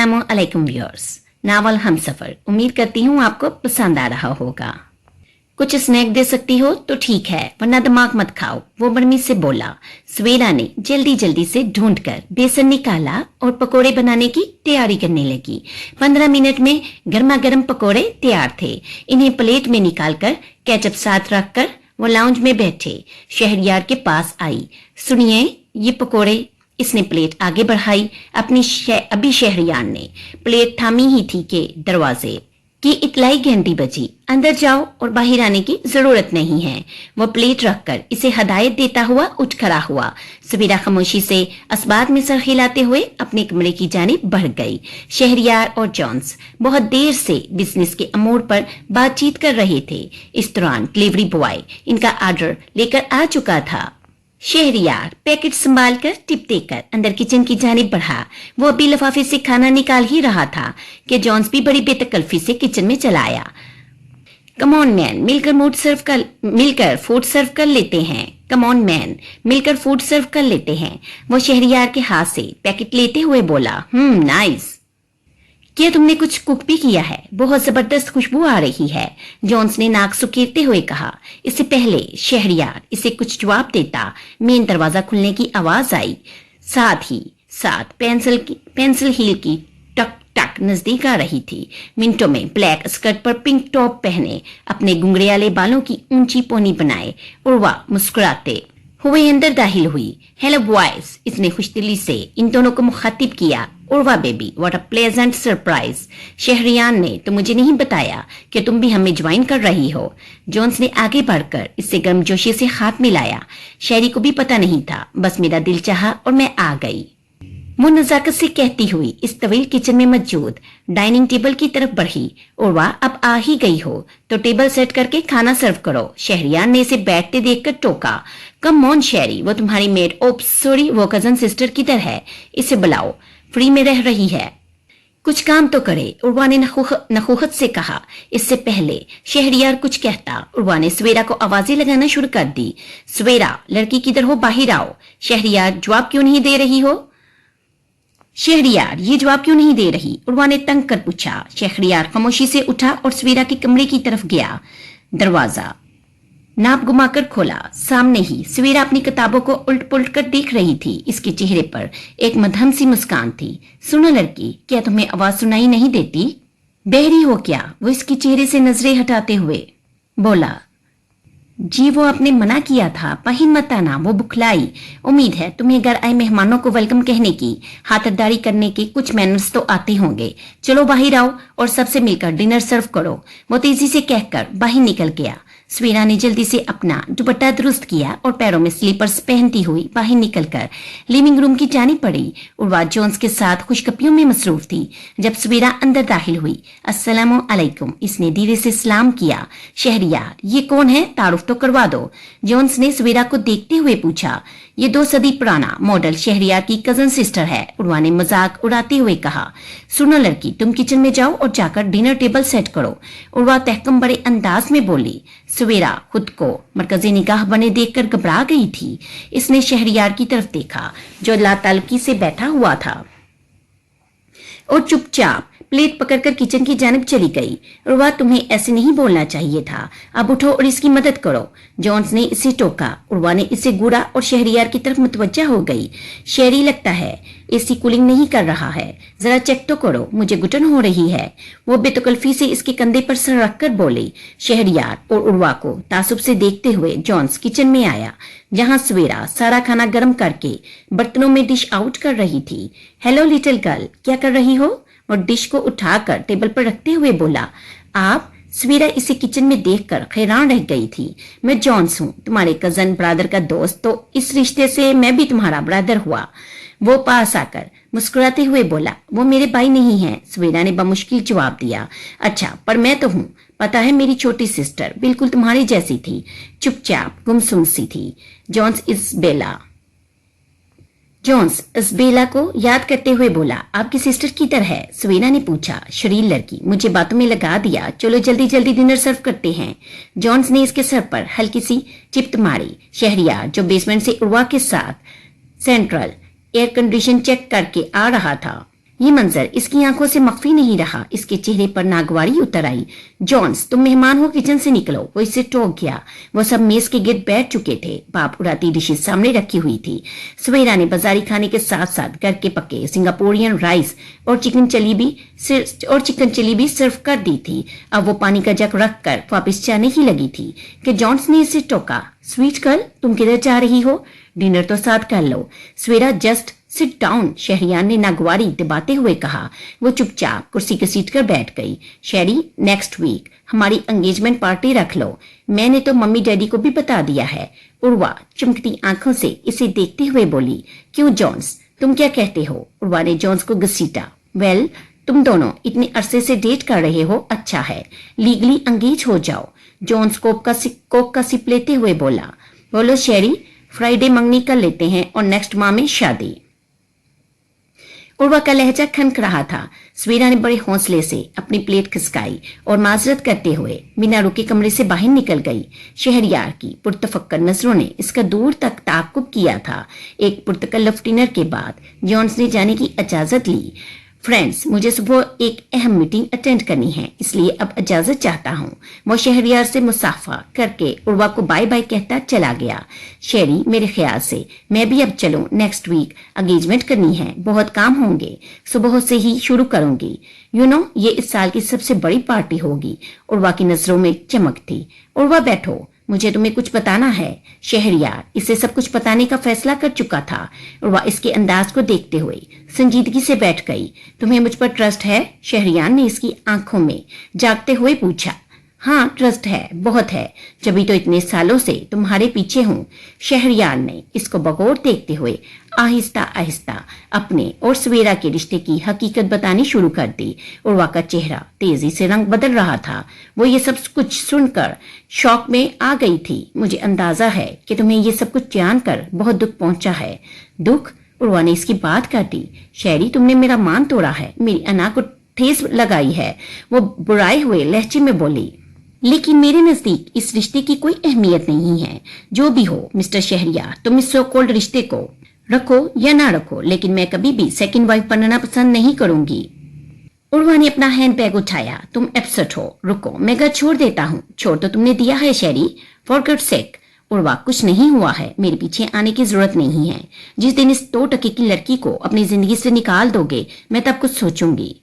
अस्सलामुअलैकुम viewers, novel Humsafar. उम्मीद करती हूँ आपको पसंद आ रहा होगा। कुछ स्नैक दे सकती हो तो ठीक है, वरना दिमाग मत खाओ, वो बर्मी से बोला। स्वेरा ने जल्दी जल्दी से ढूंढकर बेसन निकाला और पकोड़े बनाने की तैयारी करने लगी। 15 मिनट में गर्मा गर्म पकोड़े तैयार थे। इन्हें प्लेट में निकालकर केचप साथ रखकर वो लाउंज में बैठे शहरयार के पास आई। सुनिए ये पकोड़े। इसने प्लेट आगे बढ़ाई। अभी शहरयार ने प्लेट थामी ही थी कि दरवाजे की इतलाई घंटी बजी। अंदर जाओ और बाहर आने की जरूरत नहीं है। वो प्लेट रखकर इसे हदायत देता हुआ उठ खड़ा हुआ। सवेरा खामोशी से असबाद में सर हिलाते हुए अपने कमरे की जानिब बढ़ गई। शहरयार और जॉन्स बहुत देर से बिजनेस के अमूर पर बातचीत कर रहे थे। इस दौरान डिलीवरी बॉय इनका ऑर्डर लेकर आ चुका था। शहरयार पैकेट संभाल कर टिप देकर अंदर किचन की जानिब बढ़ा। वो अभी लिफाफे से खाना निकाल ही रहा था कि जॉन्स भी बड़ी बेतकल्फी से किचन में चला आया। कम ऑन मैन, मिलकर फूड सर्व कर लेते हैं। कम ऑन मैन, मिलकर फूड सर्व कर लेते हैं। वो शहरयार के हाथ से पैकेट लेते हुए बोला, नाइस। क्या तुमने कुछ कुक भी किया है? बहुत जबरदस्त खुशबू आ रही है, जॉन्स ने नाक सुकेरते हुए कहा। इससे पहले शहरयार इसे कुछ जवाब देता, मेन दरवाजा खुलने की आवाज आई। साथ ही साथ पेंसिल हील की टक टक नजदीक आ रही थी। मिनटों में ब्लैक स्कर्ट पर पिंक टॉप पहने, अपने गुंगड़ियाले बालों की ऊंची पोनी बनाए उर्वा मुस्कुराते हुए अंदर दाखिल हुई। हेलो बॉयज, इसने खुशदिली से इन दोनों को मुखातिब किया। Urwa baby, what a pleasant surprise. Shehryar ने तो मुझे नहीं बताया कि तुम भी हमें ज्वाइन कर रही हो। जॉन्स ने आगे बढ़कर इससे गर्मजोशी से हाथ मिलाया। शहरी को भी पता नहीं था, बस मेरा दिल चाहा और मैं आ गई। वो नजाकत से कहती हुई इस तवील किचन में मौजूद डाइनिंग टेबल की तरफ बढ़ी। उर्वा, अब आ ही गई हो तो टेबल सेट करके खाना सर्व करो। शहरयार ने इसे बैठते देखकर टोका। कम ऑन शहरी, वो तुम्हारी मेड, ओप्स सॉरी, वो कजन सिस्टर किधर है? इसे बुलाओ, फ्री में रह रही है, कुछ काम तो करे। उर्वा ने नखुहत से कहा। इससे पहले शहरयार कुछ कहता, उर्वा ने सवेरा को आवाजें लगाना शुरू कर दी। सवेरा, लड़की किधर हो, बाहर आओ। शहरयार, जवाब क्यों नहीं दे रही हो? शहरयार, ये जवाब क्यों नहीं दे रही? उर्वा ने तंग कर पूछा। शहरयार खामोशी से उठा और सवेरा के कमरे की तरफ गया। दरवाजा नाप घुमाकर खोला। सामने ही सवेरा अपनी किताबों को उल्ट पुल्ट कर देख रही थी। इसके चेहरे पर एक मध्यम सी मुस्कान थी। सुनो लड़की, क्या तुम्हें आवाज सुनाई नहीं देती? बहरी हो क्या? वो इसके चेहरे से नजरें हटाते हुए बोला। जी, वो आपने मना किया था, पहीन मत आना, वो बुखलाई। उम्मीद है तुम्हें घर आए मेहमानों को वेलकम कहने की, खातिरदारी करने के कुछ मैनर्स तो आते होंगे। चलो बाहर आओ और सबसे मिलकर डिनर सर्व करो। वो तेजी से कहकर बाहर निकल गया। सवेरा ने जल्दी से अपना दुपट्टा दुरुस्त किया और पैरों में स्लीपर्स पहनती हुई बाहर निकलकर लिविंग रूम की जानी पड़ी। उर्वा जॉन्स के साथ खुशगपियों में मसरूफ थी। जब सवेरा अंदर दाखिल हुई, अस्सलामु अलैकुम, इसने धीरे से सलाम किया। शहरयार, ये कौन है? तारुफ तो करवा दो। जॉन्स ने सवेरा को देखते हुए पूछा। ये 2 सदी पुराना मॉडल शहरयार की कजन सिस्टर है, उर्वा ने मजाक उड़ाते हुए कहा। सुनो लड़की, तुम किचन में जाओ और जाकर डिनर टेबल सेट करो। उर्वा तहकम बड़े अंदाज में बोली। सवेरा खुद को मरकजी निगाह बने देखकर घबरा गई थी। इसने शहरयार की तरफ देखा जो लाताल्लुकी से बैठा हुआ था और चुपचाप प्लेट पकड़कर किचन की जानिब चली गई। उर्वा, तुम्हें ऐसे नहीं बोलना चाहिए था, अब उठो और इसकी मदद करो। जॉन्स ने इसे टोका। उर्वा ने इसे घूरा और शहरयार की तरफ मुतवज्जा हो गई। शहरी, लगता है एसी कूलिंग नहीं कर रहा है, जरा चेक तो करो, मुझे घुटन हो रही है। वो बेतकल्फी से इसके कंधे पर सर रखकर बोली। शहरयार और उर्वा को तासुब से देखते हुए जॉन्स किचन में आया, जहां सवेरा सारा खाना गर्म करके बर्तनों में डिश आउट कर रही थी। हेलो लिटिल गर्ल, क्या कर रही हो? और डिश को उठाकर टेबल पर रखते हुए बोला। आप? सवेरा इसे किचन में देखकर हैरान रह गई थी। मैं जॉन्स हूँ, तुम्हारे कजन ब्रदर का दोस्त, तो इस रिश्ते से मैं भी तुम्हारा ब्रदर हुआ। वो पास आकर मुस्कुराते हुए बोला। वो मेरे भाई नहीं हैं, सवेरा ने बमुश्किल जवाब दिया। अच्छा, पर मैं तो हूँ, पता है मेरी छोटी सिस्टर बिल्कुल तुम्हारी जैसी थी, चुपचाप गुमसुम सी थी। जॉन्स इस बेला को याद करते हुए बोला। आपकी सिस्टर किधर है? सवेरा ने पूछा। शरीर लड़की, मुझे बातों में लगा दिया, चलो जल्दी जल्दी डिनर सर्व करते हैं। जॉन्स ने इसके सर पर हल्की सी चिप्त मारी। शहरयार, जो बेसमेंट से उर्वा के साथ सेंट्रल एयर कंडीशन चेक करके आ रहा था, ये मंजर इसकी आंखों से मख्फी नहीं रहा। इसके चेहरे पर नागवारी उतर आई। जॉन्स, तुम मेहमान हो, किचन से निकलो। वो इससे टोक गया। वो सब मेज के गिर्द बैठ चुके थे। भाप उड़ाती डिशेस सामने रखी हुई थी। सवेरा ने बाजारी खाने के साथ साथ घर के पके सिंगापुरियन राइस और चिकन चिली भी सर्व कर दी थी। अब वो पानी का जग रख कर वापिस जाने ही लगी थी कि जॉन्स ने इसे टोका। स्वीट गर्ल, तुम किधर जा रही हो? डिनर तो साथ कर लो। सवेरा, जस्ट सिट डाउन, शहरियार ने नागवारी दबाते हुए कहा। वो चुपचाप कुर्सी घसीट कर बैठ गई। शहरी, नेक्स्ट वीक हमारी एंगेजमेंट पार्टी रख लो। मैंने तो मम्मी डैडी को भी बता दिया है। उर्वा चमकती आंखों से इसे देखते हुए बोली। क्यों जॉन्स, तुम क्या कहते हो? उर्वा ने जॉन्स को घसीटा। वेल, तुम दोनों इतने अरसे से डेट कर रहे हो, अच्छा है, लीगली एंगेज हो जाओ। जॉन्स कोक का सिप लेते हुए बोला। बोलो शेरी, फ्राइडे मंगनी कर लेते हैं और नेक्स्ट माह में शादी। उर्वा का लहजा खनक रहा था। सवेरा ने बड़े हौसले से अपनी प्लेट खिसकाई और माजरत करते हुए बिना रुके कमरे से बाहर निकल गई। शहरयार की पुरतफक्कर नजरों ने इसका दूर तक ताक़ुब किया था। एक पुरतकल्लफ डिनर के बाद जॉन्स ने जाने की इजाजत ली। फ्रेंड्स, मुझे सुबह एक अहम मीटिंग अटेंड करनी है, इसलिए अब इजाजत चाहता हूँ। वो शहरयार से मुसाफा करके उर्वा को बाय बाय कहता चला गया। शेरी, मेरे ख्याल से मैं भी अब चलूं। नेक्स्ट वीक एंगेजमेंट करनी है, बहुत काम होंगे, सुबह से ही शुरू करूंगी। ये इस साल की सबसे बड़ी पार्टी होगी। उर्वा की नजरों में चमक थी। उर्वा, बैठो, मुझे तुम्हें कुछ बताना है। शहरयार इसे सब कुछ बताने का फैसला कर चुका था। उर्वा इसके अंदाज को देखते हुए संजीदगी से बैठ गई। तुम्हें मुझ पर ट्रस्ट है? शहरयार ने इसकी आंखों में जागते हुए पूछा। हाँ, ट्रस्ट है, बहुत है, जभी तो इतने सालों से तुम्हारे पीछे हूँ। शहरयार ने इसको बगौर देखते हुए आहिस्ता आहिस्ता अपने और सवेरा के रिश्ते की हकीकत बतानी शुरू कर दी। उर्वा का चेहरा तेजी से रंग बदल रहा था। वो ये सब कुछ सुनकर शौक में आ गई थी। मुझे अंदाजा है कि तुम्हें ये सब कुछ जानकर बहुत दुख पहुंचा है। दुख? उर्वा ने इसकी बात काटी। शहरी, तुमने मेरा मान तोड़ा है, मेरी अना को ठेस लगाई है। वो बुराए हुए लहजे में बोली। लेकिन मेरे नजदीक इस रिश्ते की कोई अहमियत नहीं है। जो भी हो मिस्टर शहरियार, तुम इस सो कॉल्ड रिश्ते को रखो या ना रखो, लेकिन मैं कभी भी सेकंड वाइफ बनना पसंद नहीं करूंगी। उर्वा ने अपना हैंड बैग उठाया। तुम अपसेट हो, रुको, मैं घर छोड़ देता हूँ। छोड़ तो तुमने दिया है शेरी, फॉर गॉड सेक। उर्वा, कुछ नहीं हुआ है, मेरे पीछे आने की जरूरत नहीं है। जिस दिन इस 2 टके की लड़की को अपनी जिंदगी से निकाल दोगे, मैं तब कुछ सोचूंगी।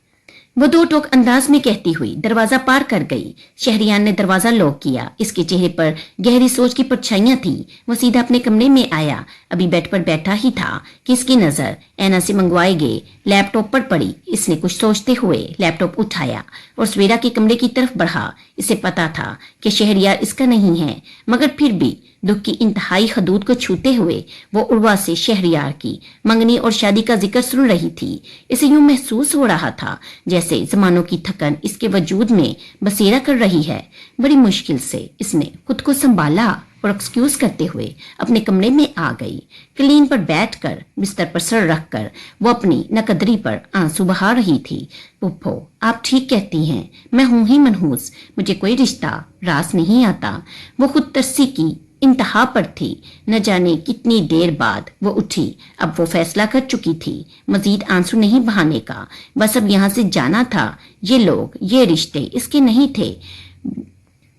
वो 2 टोक अंदाज में कहती हुई दरवाजा पार कर गई। शहरियार ने दरवाजा लॉक किया। इसके चेहरे पर गहरी सोच की परछाइयां थी। वो सीधा अपने कमरे में आया। अभी बेड पर बैठा ही था कि इसकी नजर ऐना से मंगवाए गए लैपटॉप पर पड़ी। इसने कुछ सोचते हुए लैपटॉप उठाया और सवेरा के कमरे की तरफ बढ़ा। इसे पता था कि शहरियार इसका नहीं है, मगर फिर भी दुख की इंतहाई हदूद को छूते हुए वो उर्वा से शहरियार की मंगनी और शादी का जिक्र सुन रही थी। इसे यूं महसूस हो रहा था जैसे जमानों की थकन इसके वजूद में बसेरा कर रही है। बड़ी मुश्किल से इसने खुद को संभाला और एक्सक्यूज करते हुए अपने कमरे में आ गई। क्लीन पर बैठकर बिस्तर पर सर रखकर वो अपनी नकदरी पर आंसू बहा रही थी। पुप्पो, आप ठीक कहती हैं, मैं हूं ही मनहूस, मुझे कोई रिश्ता रास नहीं आता। वो खुद तरसी की इंतहा पर थी। न जाने कितनी देर बाद वो उठी। अब वो फैसला कर चुकी थी मजीद आंसू नहीं बहाने का। बस अब यहाँ से जाना था। ये लोग, ये रिश्ते इसके नहीं थे।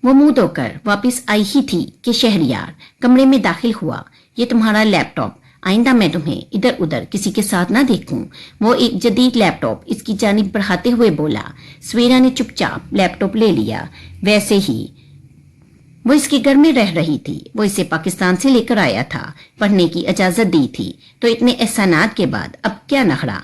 वो मुंह धोकर वापस आई ही थी कि शहरियार कमरे में दाखिल हुआ। ये तुम्हारा लैपटॉप, आइंदा मैं तुम्हें इधर उधर किसी के साथ ना देखूं। वो एक जदीद लैपटॉप इसकी जानिब बढ़ाते हुए बोला। सवेरा ने चुपचाप लैपटॉप ले लिया। वैसे ही वो इसके घर में रह रही थी। वो इसे पाकिस्तान से लेकर आया था, पढ़ने की इजाजत दी थी, तो इतने एहसानात के बाद अब क्या नखरा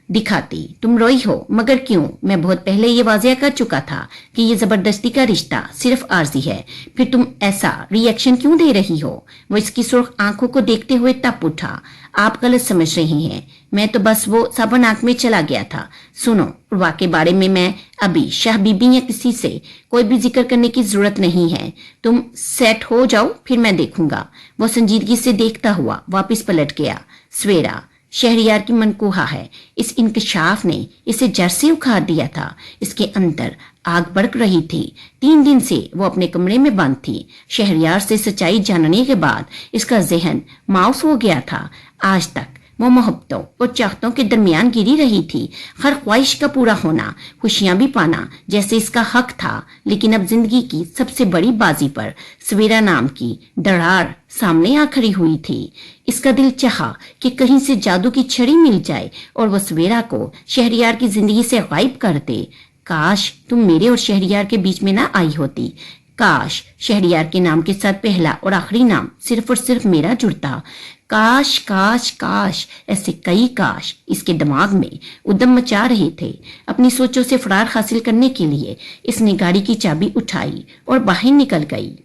दिखाती। तुम रोई हो, मगर क्यों? मैं बहुत पहले ये वाजिया कर चुका था कि ये जबरदस्ती का रिश्ता सिर्फ आर्जी है, फिर तुम ऐसा रिएक्शन क्यों दे रही हो? वो इसकी सुर्ख आंखों को देखते हुए तप उठा। आप गलत समझ रही हैं, मैं तो बस वो साबुन आंख में चला गया था। सुनो, उर्वा के बारे में मैं अभी शाह बीबी या किसी से कोई भी जिक्र करने की जरूरत नहीं है। तुम सेट हो जाओ, फिर मैं देखूंगा। वो संजीदगी से देखता हुआ वापिस पलट गया। सवेरा, शहरियार की मनकूहा है। इस इंकशाफ ने इसे जड़ से उखाड़ दिया था। इसके अंदर आग भड़क रही थी। 3 दिन से वो अपने कमरे में बंद थी। शहरियार से सच्चाई जानने के बाद इसका जहन माउस हो गया था। आज तक वो मोहब्बतों और चाहतों के दरमियान गिरी रही थी। हर ख्वाहिश का पूरा होना, खुशियां भी पाना जैसे इसका हक था। लेकिन अब जिंदगी की सबसे बड़ी बाजी पर सवेरा नाम की दरार सामने आ खड़ी हुई थी। इसका दिल चाहा कि कहीं से जादू की छड़ी मिल जाए और वो सवेरा को शहरियार की जिंदगी से गायब कर दे। काश तुम मेरे और शहरियार के बीच में ना आई होती। काश शहरियार के नाम के साथ पहला और आखिरी नाम सिर्फ और सिर्फ मेरा जुड़ता। काश काश काश, ऐसे कई काश इसके दिमाग में उद्यम मचा रहे थे। अपनी सोचों से फरार हासिल करने के लिए इसने गाड़ी की चाबी उठाई और बाहर निकल गई।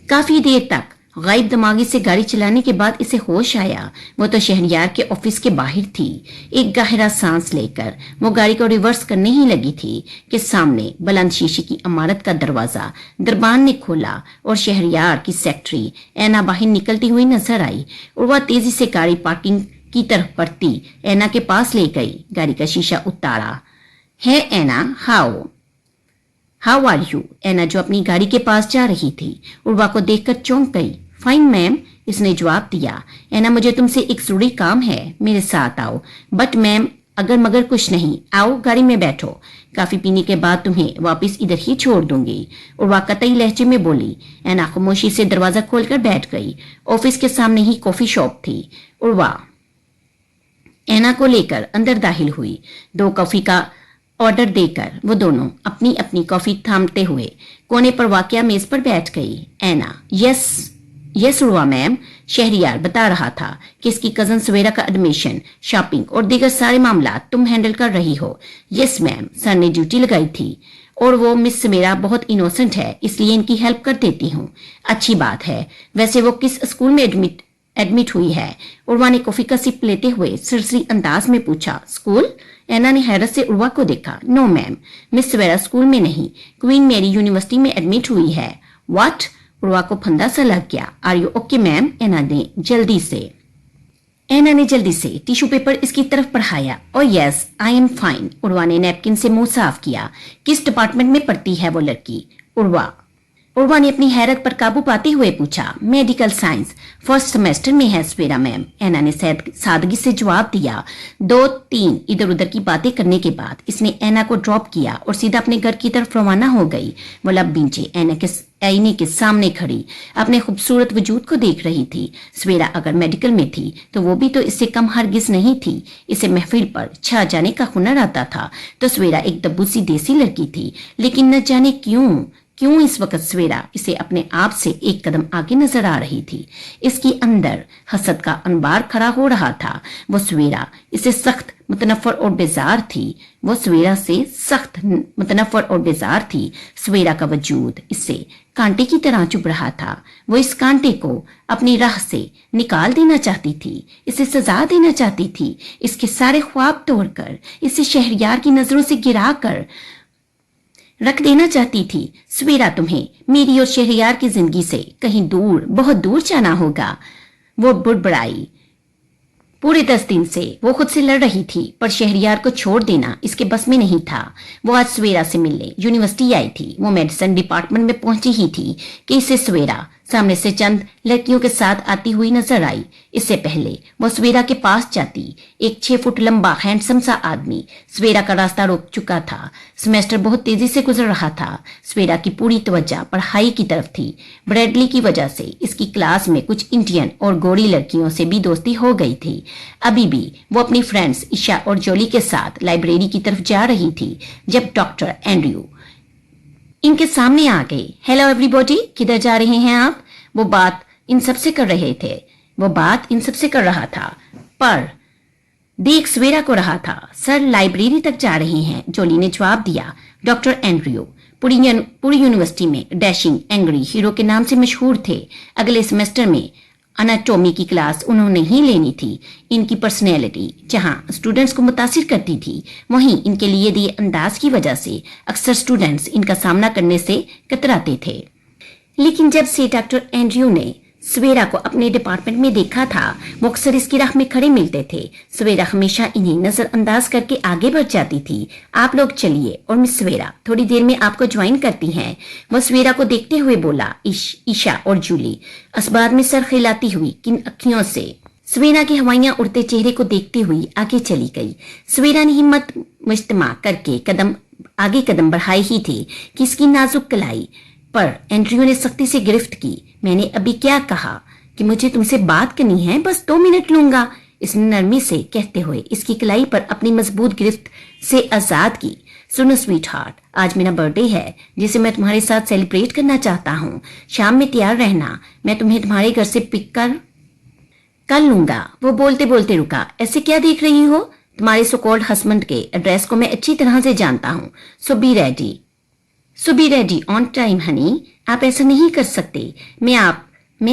काफी देर तक गायब दिमागी से गाड़ी चलाने के बाद इसे होश आया। वो तो शहरियार के ऑफिस के बाहर थी। एक गहरा सांस लेकर वो गाड़ी को रिवर्स करने ही लगी थी कि सामने बुलंद शीशे की इमारत का दरवाजा दरबान ने खोला और शहरियार की सेक्रेटरी ऐना बाहर निकलती हुई नजर आई और वह तेजी से गाड़ी पार्किंग की तरफ बढ़ती ऐना के पास ले गई। गाड़ी का शीशा उतारा। है ऐना, हाउ आर यू? ऐना जो अपनी गाड़ी के पास जा रही थी उर्वा को देखकर चौंक गई। फाइन मैम, इसने जवाब दिया। ऐना, मुझे तुमसे एक जरूरी काम है, मेरे साथ आओ। बट मैम, अगर मगर कुछ नहीं, आओ गाड़ी में बैठो। काफी पीने के बाद तुम्हें वापस इधर ही छोड़ दूंगी। उर्वा कतई लहजे में बोली। ऐना खामोशी से दरवाजा खोलकर बैठ गई। ऑफिस के सामने ही कॉफी शॉप थी। उर्वा ऐना को लेकर अंदर दाखिल हुई। 2 कॉफी का ऑर्डर देकर वो दोनों अपनी अपनी कॉफी थामते हुए कोने पर वाकया मेज पर बैठ गई। ऐना, यस उर्वा मैम, शहरियार बता रहा था कि इसकी कजन सवेरा का एडमिशन, शॉपिंग और दीगर सारे मामला तुम हैंडल कर रही हो। यस मैम, सर ने ड्यूटी लगाई थी और वो मिस सवेरा बहुत इनोसेंट है, इसलिए इनकी हेल्प कर देती हूँ। अच्छी बात है। वैसे वो किस स्कूल में एडमिट हुई है? उर्वा ने कॉफी का सिप लेते हुए सरसरी अंदाज में पूछा। स्कूल? ऐना ने हैरत से उर्वा को देखा। No ma'am, miss Savera school में नहीं, क्वीन मैरी यूनिवर्सिटी में एडमिट हुई है। व्हाट? उर्वा को फंदा सा लग गया। Are you okay ma'am? Anna ने जल्दी से टिश्यू पेपर इसकी तरफ बढ़ाया। Oh yes, I am fine. Urwa ने नैपकिन से मुंह साफ किया। किस डिपार्टमेंट में पढ़ती है वो लड़की? उर्वा ने अपनी हैरत पर काबू पाते हुए पूछा। मेडिकल साइंस, फर्स्ट सेमेस्टर में है सवेरा मैम। ऐना ने सादगी से जवाब दिया। 2-3 इधर उधर की बातें करने के बाद इसने ऐना को ड्रॉप किया और सीधा अपने घर की तरफ रवाना हो गई। वो लब बींचे आईने के सामने खड़ी अपने खूबसूरत वजूद को देख रही थी। सवेरा अगर मेडिकल में थी तो वो भी तो इससे कम हरगिज नहीं थी। इसे महफिल पर छा जाने का हुनर आता था तो सवेरा एक दब्बू सी देसी लड़की थी। लेकिन न जाने क्यों इस वक्त सवेरा इसे अपने आप से एक कदम आगे नजर आ रही थी। इसके अंदर हसद का अनबार खड़ा हो रहा था। वो सवेरा इसे सख्त मुतनफर और बेजार थी। सवेरा का वजूद इससे कांटे की तरह चुभ रहा था। वो इस कांटे को अपनी राह से निकाल देना चाहती थी, इसे सजा देना चाहती थी, इसके सारे ख्वाब तोड़कर इसे शहरियार की नजरों से गिरा कर रख देना चाहती थी। सवेरा, तुम्हें मेरी और शहरियार की जिंदगी से कहीं दूर, बहुत दूर जाना होगा। वो बुड़बड़ाई। पूरे 10 दिन से वो खुद से लड़ रही थी पर शहरियार को छोड़ देना इसके बस में नहीं था। वो आज सवेरा से मिलने यूनिवर्सिटी आई थी। वो मेडिसिन डिपार्टमेंट में पहुंची ही थी कि इसे सवेरा सामने से चंद लड़कियों के साथ आती हुई नजर आई। इससे पहले वो सवेरा के पास जाती एक 6 फुट लंबा हैंडसम सा आदमी सवेरा का रास्ता रोक चुका था। सेमेस्टर बहुत तेजी से गुजर रहा था। सवेरा की पूरी तवज्जो पढ़ाई की तरफ थी। ब्रैडली की वजह से इसकी क्लास में कुछ इंडियन और गोरी लड़कियों से भी दोस्ती हो गई थी। अभी भी वो अपनी फ्रेंड्स ईशा और जोली के साथ लाइब्रेरी की तरफ जा रही थी जब डॉक्टर एंड्रयू इनके सामने आ गए। हेलो एवरीबॉडी, किधर जा रहे हैं आप? वो बात इन सबसे कर रहा था पर देख सवेरा को रहा था। सर, लाइब्रेरी तक जा रहे हैं, जोली ने जवाब दिया। डॉक्टर एंड्रयू पूरी यूनिवर्सिटी में डैशिंग एंग्री हीरो के नाम से मशहूर थे। अगले सेमेस्टर में एनाटॉमी की क्लास उन्होंने ही लेनी थी। इनकी पर्सनैलिटी जहां स्टूडेंट्स को मुतासिर करती थी, वहीं इनके लिए दिए अंदाज की वजह से अक्सर स्टूडेंट्स इनका सामना करने से कतराते थे। लेकिन जब से डॉक्टर एंड्रयू ने सवेरा को अपने डिपार्टमेंट में देखा था, वो अक्सर इसकी राह में खड़े मिलते थे। सवेरा हमेशा इन्हें नजरअंदाज करके आगे बढ़ जाती थी। आप लोग चलिए और मिस सवेरा थोड़ी देर में आपको ज्वाइन करती हैं। वो सवेरा को देखते हुए बोला। ईशा और जूली असबाद में सर खिलाती हुई किन अखियों से सवेरा के हवाइयां उड़ते चेहरे को देखती हुई आगे चली गई। सवेरा ने हिम्मत मुजतमा करके आगे कदम बढ़ाए ही थे कि इसकी नाजुक कलाई पर एंड्रयू ने सख्ती से गिरफ्त की। मैंने अभी क्या कहा कि मुझे तुमसे बात करनी है, बस 2 मिनट लूंगा, इसने नरमी से कहते हुए इसकी कलाई पर अपनी मजबूत गिरफ्त से आजाद की। सुनो स्वीट हार्ट, आज मेरा बर्थडे है जिसे मैं तुम्हारे साथ सेलिब्रेट करना चाहता हूँ। शाम में तैयार रहना, मैं तुम्हें तुम्हारे घर से पिक कर लूंगा। वो बोलते बोलते रुका। ऐसे क्या देख रही हो? तुम्हारे सो कॉल्ड हस्बैंड के एड्रेस को मैं अच्छी तरह से जानता हूँ। So be ready on time honey. आप ऐसा नहीं कर सकते। मैं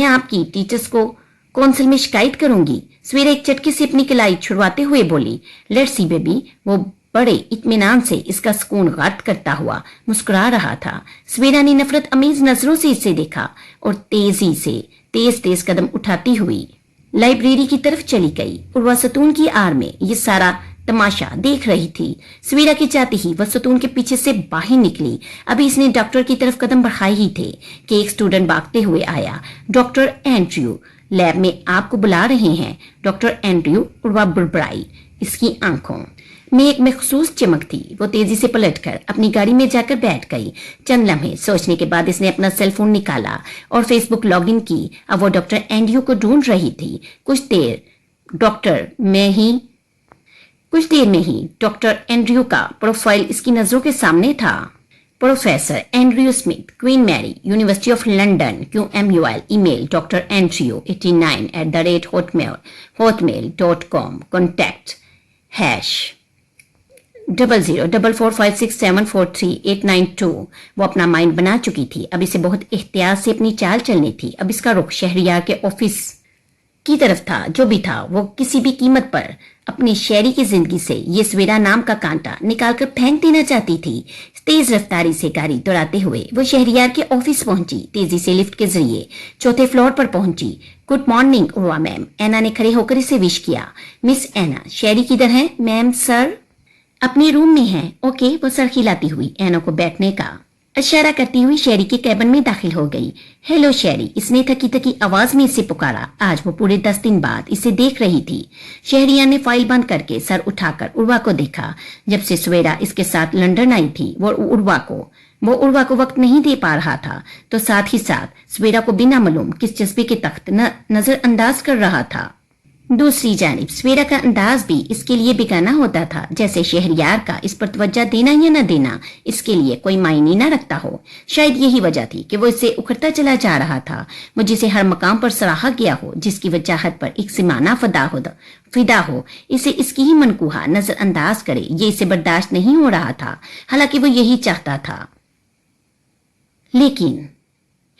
आपकी टीचर्स को कौंसिल में शिकायत करूंगी। सवेरे एक चटके से अपनी कलाई छुड़वाते हुए बोली। Let's see baby. वो बड़े इत्मीनान से इसका सुकून गार्द करता हुआ मुस्कुरा रहा था। सवेरा ने नफरत अमीज नजरों से इसे देखा और तेज कदम उठाती हुई लाइब्रेरी की तरफ चली गई। उर्वा सतून की आड़ में ये सारा तमाशा देख रही थी। सवेरा के जाते ही वह सतून के पीछे से बाहर निकली। अभी इसने डॉक्टर की तरफ कदम बढ़ाए ही थे कि एक स्टूडेंट भागते हुए आया। डॉक्टर एंड्रयू लैब में आपको बुला रहे हैं। Doctor Andrew. उर्वा बुड़बुड़ाई। इसकी आंखों में एक मखसूस चमक थी। वो तेजी से पलटकर अपनी गाड़ी में जाकर बैठ गई। चंद लम्हे सोचने के बाद इसने अपना सेल फोन निकाला और फेसबुक लॉगिन की। अब वो डॉक्टर एंड्रयू को ढूंढ रही थी। कुछ देर में ही डॉक्टर एंड्रयू का प्रोफाइल इसकी नजरों के सामने था। Professor Andrew Smith, Queen Mary, University of London, QMUL, email dr andrew89@hotmail.com, contact #004456743892। वो अपना माइंड बना चुकी थी। अब इसे बहुत एहतियात से अपनी चाल चलनी थी। अब इसका रुख शहरियार के ऑफिस की तरफ था। जो भी था वो किसी भी कीमत पर अपनी शहरी की जिंदगी से ये सवेरा नाम का कांटा निकालकर फेंक देना चाहती थी। तेज रफ्तारी से गाड़ी दौड़ाते हुए वो शहरियार के ऑफिस पहुंची। तेजी से लिफ्ट के जरिए 4थे फ्लोर पर पहुंची। Good morning Urwa ma'am. Anna ने खड़े होकर इसे विश किया। मिस एना, शहरी किधर है? मैम सर अपने रूम में है। ओके। वो सर खिलाती हुई एना को बैठने का इशारा करती हुई शहरी के कैबिन में दाखिल हो गई। हेलो शहरी, इसने थकी थकी आवाज में इसे पुकारा। आज वो पूरे 10 दिन बाद इसे देख रही थी। शहरिया ने फाइल बंद करके सर उठाकर उर्वा को देखा। जब से सवेरा इसके साथ लंदन आई थी वो उर्वा को वक्त नहीं दे पा रहा था, तो साथ ही साथ सवेरा को बिना मालूम किस जज्बे के तख्त नजरअंदाज कर रहा था। दूसरी जानिब सवेरा का अंदाज भी इसके लिए बेगाना होता था। जैसे शहरियार का इस पर तवज्जो देना या न देना इसके लिए कोई मायने न रखता हो। शायद यही वजह थी कि वो इससे उखड़ता चला जा रहा था। वो जिसे हर मकाम पर सराहा गया हो, जिसकी वजाहत पर एक सिमाना फिदा हो, इसे इसकी ही मनकूहा नजरअंदाज करे, ये इसे बर्दाश्त नहीं हो रहा था। हालांकि वो यही चाहता था। लेकिन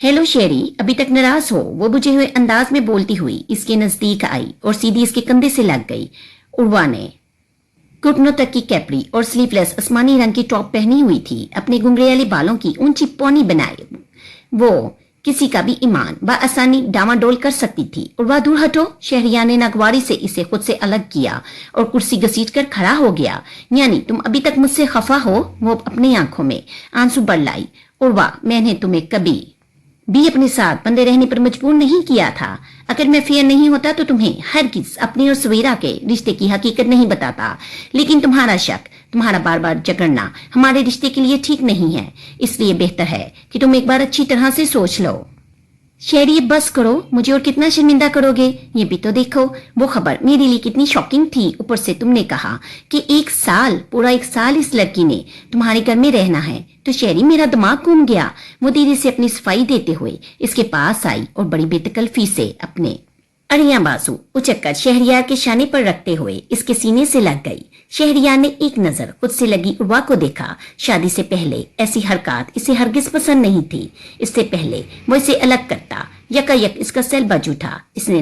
हेलो शेरी, अभी तक नाराज हो? वो बुझे हुए अंदाज में बोलती हुई इसके नजदीक आई और सीधी इसके कंधे से लग गई। उर्वा ने घुटनों तक की कैपरी और स्लीवलेस आसमानी रंग की टॉप पहनी हुई थी। अपने गुंगरेवाले बालों की ऊंची पौनी बनाए वो किसी का भी ईमान बआसानी डामाडोल कर सकती थी। उर्वा दूर हटो। शहरिया ने नागवारी से इसे खुद से अलग किया और कुर्सी घसीट कर खड़ा हो गया। यानी तुम अभी तक मुझसे खफा हो? वो अपनी आंखों में आंसू भर लाई। उर्वा, मैंने तुम्हें कभी भी अपने साथ बंधे रहने पर मजबूर नहीं किया था। अगर मैं फेयर नहीं होता तो तुम्हें हरगिज अपने और सवेरा के रिश्ते की हकीकत नहीं बताता। लेकिन तुम्हारा शक, तुम्हारा बार बार जगड़ना हमारे रिश्ते के लिए ठीक नहीं है। इसलिए बेहतर है कि तुम एक बार अच्छी तरह से सोच लो। शहरी, बस करो, मुझे और कितना शर्मिंदा करोगे? ये भी तो देखो, वो खबर मेरे लिए कितनी शॉकिंग थी। ऊपर से तुमने कहा कि पूरा एक साल इस लड़की ने तुम्हारे घर में रहना है। तो शहरी, मेरा दिमाग घूम गया। वो धीरे से अपनी सफाई देते हुए इसके पास आई और बड़ी बेतकल्फी से अपने अड़ियां बाजू उचक्कर शहरियार के शाने पर रखते हुए इसके सीने से लग गई। शहरियार ने एक नजर खुद से लगी उर्वा को देखा। शादी से पहले ऐसी हरकत इसे हरगिज पसंद नहीं थी। इससे पहले वो इसे अलग करता। यकायक इसका सेल बज उठा। इसने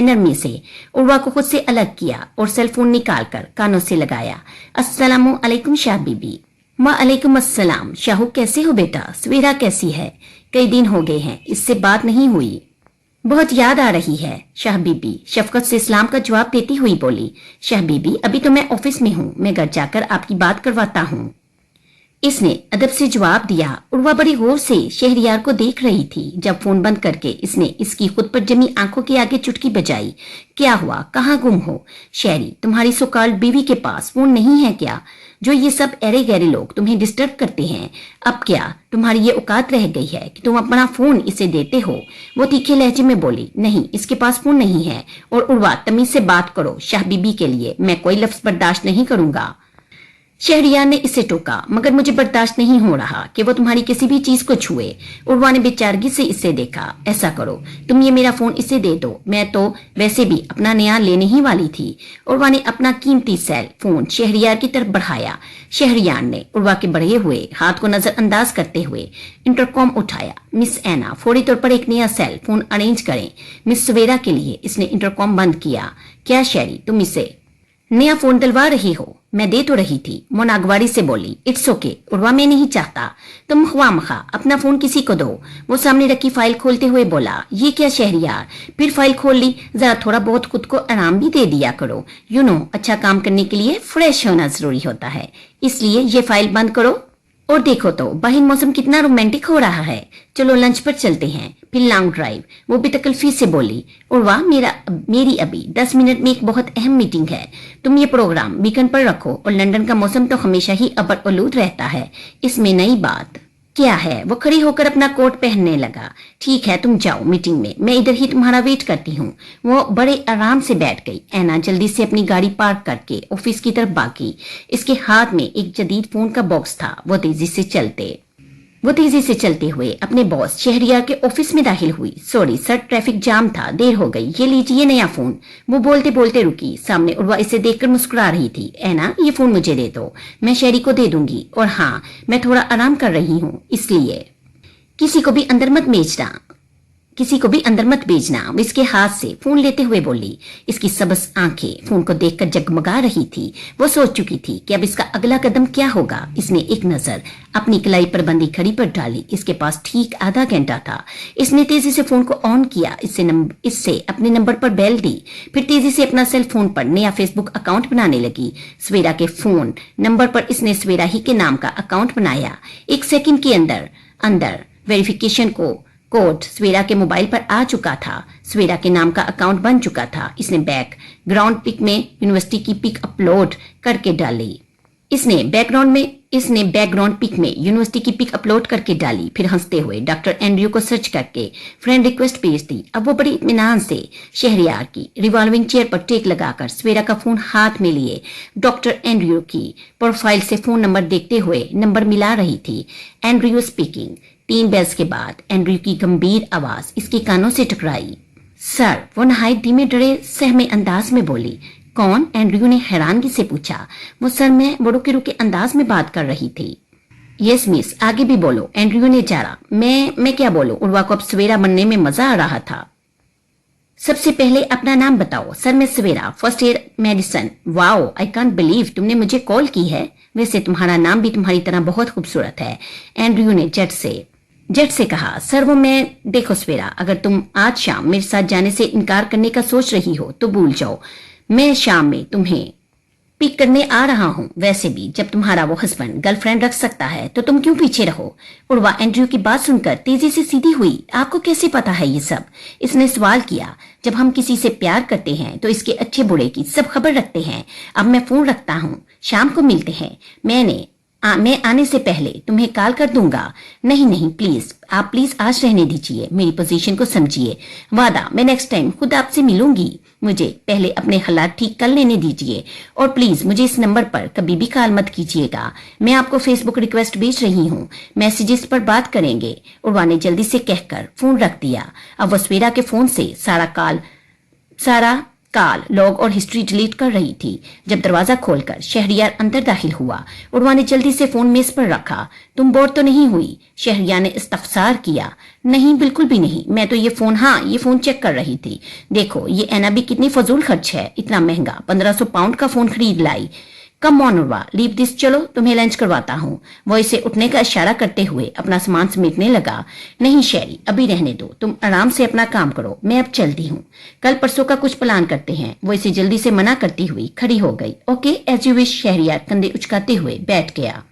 नरमी से उर्वा को खुद से अलग किया और सेल फोन निकाल कर कानों से लगाया। अस्सलामु अलैकुम शाह बीबी। वालेकुम अस्सलाम। शाहू, कैसे हो बेटा? सवेरा कैसी है? कई दिन हो गए हैं इससे बात नहीं हुई। बहुत याद आ रही है शाह बीबी, शफकत से इस्लाम का जवाब देती हुई बोली। शाह बीबी, अभी तो मैं ऑफिस में हूँ, मैं घर जाकर आपकी बात करवाता हूँ। इसने अदब से जवाब दिया। उर्वा बड़ी गौर से शहरयार को देख रही थी। जब फोन बंद करके इसने इसकी खुद पर जमी आंखों के आगे चुटकी बजाई। क्या हुआ, कहाँ गुम हो? शहरी, तुम्हारी सोकाल्ड बीवी के पास फोन नहीं है क्या, जो ये सब ऐरे गहरे लोग तुम्हें डिस्टर्ब करते हैं? अब क्या तुम्हारी ये औकात रह गई है कि तुम अपना फोन इसे देते हो? वो तीखे लहजे में बोली, नहीं, इसके पास फोन नहीं है। और उर्वा, तमीज से बात करो, शाह बीबी के लिए मैं कोई लफ्ज बर्दाश्त नहीं करूंगा। शहरियार ने इसे टोका, मगर मुझे बर्दाश्त नहीं हो रहा कि वो तुम्हारी किसी भी चीज को छुए। उर्वा ने बेचारगी से इसे देखा। ऐसा करो, तुम ये मेरा फोन इसे दे दो, मैं तो वैसे भी अपना नया लेने ही वाली थी। उर्वा ने अपना कीमती सेल फोन शहरियार की तरफ बढ़ाया। शहरियार ने उर्वा के बढ़े हुए हाथ को नजरअंदाज करते हुए इंटरकॉम उठाया। मिस ऐना, फौरी तौर पर एक नया सेल फोन अरेंज करें मिस सवेरा के लिए। इसने इंटरकॉम बंद किया। क्या शहरी, तुम इसे नया फोन दिलवा रही हो? मैं दे तो रही थी, मोना अगवाड़ी से बोली। इट्स ओके उर्वा, मैं नहीं चाहता, तुम ख्वामखा अपना फोन किसी को दो। वो सामने रखी फाइल खोलते हुए बोला। ये क्या शहरियार, फिर फाइल खोल ली? जरा थोड़ा बहुत खुद को आराम भी दे दिया करो। यू नो, अच्छा काम करने के लिए फ्रेश होना जरूरी होता है, इसलिए ये फाइल बंद करो। और देखो तो बाहर मौसम कितना रोमांटिक हो रहा है, चलो लंच पर चलते हैं, फिर लॉन्ग ड्राइव। वो बेतकल्फी से बोली। उर्वा, मेरी अभी 10 मिनट में एक बहुत अहम मीटिंग है, तुम ये प्रोग्राम वीकेंड पर रखो। और लंदन का मौसम तो हमेशा ही अबर आलूद रहता है, इसमें नई बात क्या है? वो खड़ी होकर अपना कोट पहनने लगा। ठीक है, तुम जाओ मीटिंग में, मैं इधर ही तुम्हारा वेट करती हूँ। वो बड़े आराम से बैठ गई। ऐना जल्दी से अपनी गाड़ी पार्क करके ऑफिस की तरफ भागी। इसके हाथ में एक जदीद फोन का बॉक्स था। वो तेजी से चलते हुए अपने बॉस शहरियार के ऑफिस में दाखिल हुई। सॉरी सर, ट्रैफिक जाम था, देर हो गई, ये लीजिए नया फोन। वो बोलते बोलते रुकी। सामने उर्वा इसे देखकर मुस्कुरा रही थी। ऐना, ये फोन मुझे दे दो, मैं शहरी को दे दूंगी। और हाँ, मैं थोड़ा आराम कर रही हूँ, इसलिए किसी को भी अंदर मत भेजना। वो इसके हाथ से फोन लेते हुए बोली। इसकी सबस आंखें फोन को देखकर जगमगा रही थी। वो सोच चुकी थी कि अब इसका अगला कदम क्या होगा। इसने एक नजर अपनी कलाई पर बंधी घड़ी पर डाली। इसके पास ठीक आधा घंटा था। इसने तेजी से फोन को ऑन किया। इससे अपने नंबर पर बेल दी। फिर तेजी से अपना सेल फोन पर नया फेसबुक अकाउंट बनाने लगी। सवेरा के फोन नंबर पर इसने सवेरा ही के नाम का अकाउंट बनाया। 1 सेकंड के अंदर वेरिफिकेशन कोड सवेरा के मोबाइल पर आ चुका था। सवेरा के नाम का अकाउंट बन चुका था। इसने बैकग्राउंड पिक में यूनिवर्सिटी की पिक अपलोड करके डाली। फिर हंसते हुए डॉक्टर एंड्रयू को सर्च करके फ्रेंड रिक्वेस्ट भेज दी। अब वो बड़ी इत्मीनान से शहरियार की रिवॉल्विंग चेयर पर टेक लगाकर सवेरा का फोन हाथ में लिए डॉक्टर एंड्रयू की प्रोफाइल से फोन नंबर देखते हुए नंबर मिला रही थी। Andrew speaking. 3 बेल्स के बाद एंड्रयू की गंभीर आवाज इसके कानों से टकराई। सर, वो नहायत धीमे डरे सहमे अंदाज में बोली। कौन? एंड्रयू ने हैरानगी से पूछा। वो सर, मैं वो रुके रुके अंदाज में बात कर रही थी। यस मिस, आगे भी बोलो, एंड्रयू ने जारा। मैं क्या बोलूं? उर्वा को अब सवेरा बनने में मजा आ रहा था। सबसे पहले अपना नाम बताओ। सर, मैं Savera, first year medicine. Wow, I can't believe तुमने मुझे कॉल की है। वैसे तुम्हारा नाम भी तुम्हारी तरह बहुत खूबसूरत है, एंड्रयू ने जट से कहा। सर, वो मैं देखो सवेरा, अगर तुम आज शाम मेरे साथ जाने से इनकार करने का सोच रही हो तो भूल जाओ। मैं शाम में तुम्हें पिक करने आ रहा हूँ। वैसे भी जब तुम्हारा वो हस्बैंड गर्लफ्रेंड रख सकता है तो तुम क्यों पीछे रहो? उर्वा एंड्रयू की बात सुनकर तेजी से सीधी हुई। आपको कैसे पता है ये सब? इसने सवाल किया। जब हम किसी से प्यार करते हैं तो इसके अच्छे बुरे की सब खबर रखते हैं। अब मैं फोन रखता हूँ, शाम को मिलते हैं। मैं आने से पहले तुम्हें कॉल कर दूंगा। नहीं प्लीज, आप प्लीज आज रहने दीजिए, मेरी पोजीशन को समझिए। वादा, मैं नेक्स्ट टाइम खुद आपसे मिलूंगी। मुझे पहले अपने हालात ठीक कर लेने दीजिए और प्लीज मुझे इस नंबर पर कभी भी कॉल मत कीजिएगा। मैं आपको फेसबुक रिक्वेस्ट भेज रही हूँ, मैसेजेस पर बात करेंगे। उर्वा ने जल्दी से कहकर फोन रख दिया। अब वो सवेरा के फोन से सारा कॉल लॉग और हिस्ट्री डिलीट कर रही थी। जब दरवाजा खोलकर शहरियार अंदर दाखिल हुआ, उर्वा ने जल्दी से फोन मेज पर रखा। तुम बोर तो नहीं हुई? शहरियार ने इस्तफसार किया। नहीं, बिल्कुल भी नहीं, मैं तो ये फोन चेक कर रही थी। देखो, ये ऐना भी कितनी फजूल खर्च है, इतना महंगा 1500 पाउंड का फोन खरीद लाई। Come on Urwa, leave this, चलो तुम्हें लंच करवाता हूँ। वो इसे उठने का इशारा करते हुए अपना सामान समेटने लगा। नहीं शहरी, अभी रहने दो, तुम आराम से अपना काम करो, मैं अब चलती हूँ, कल परसों का कुछ प्लान करते हैं। वो इसे जल्दी से मना करती हुई खड़ी हो गई। Okay, as you wish, Shehriyar कंधे उचकाते हुए बैठ गया।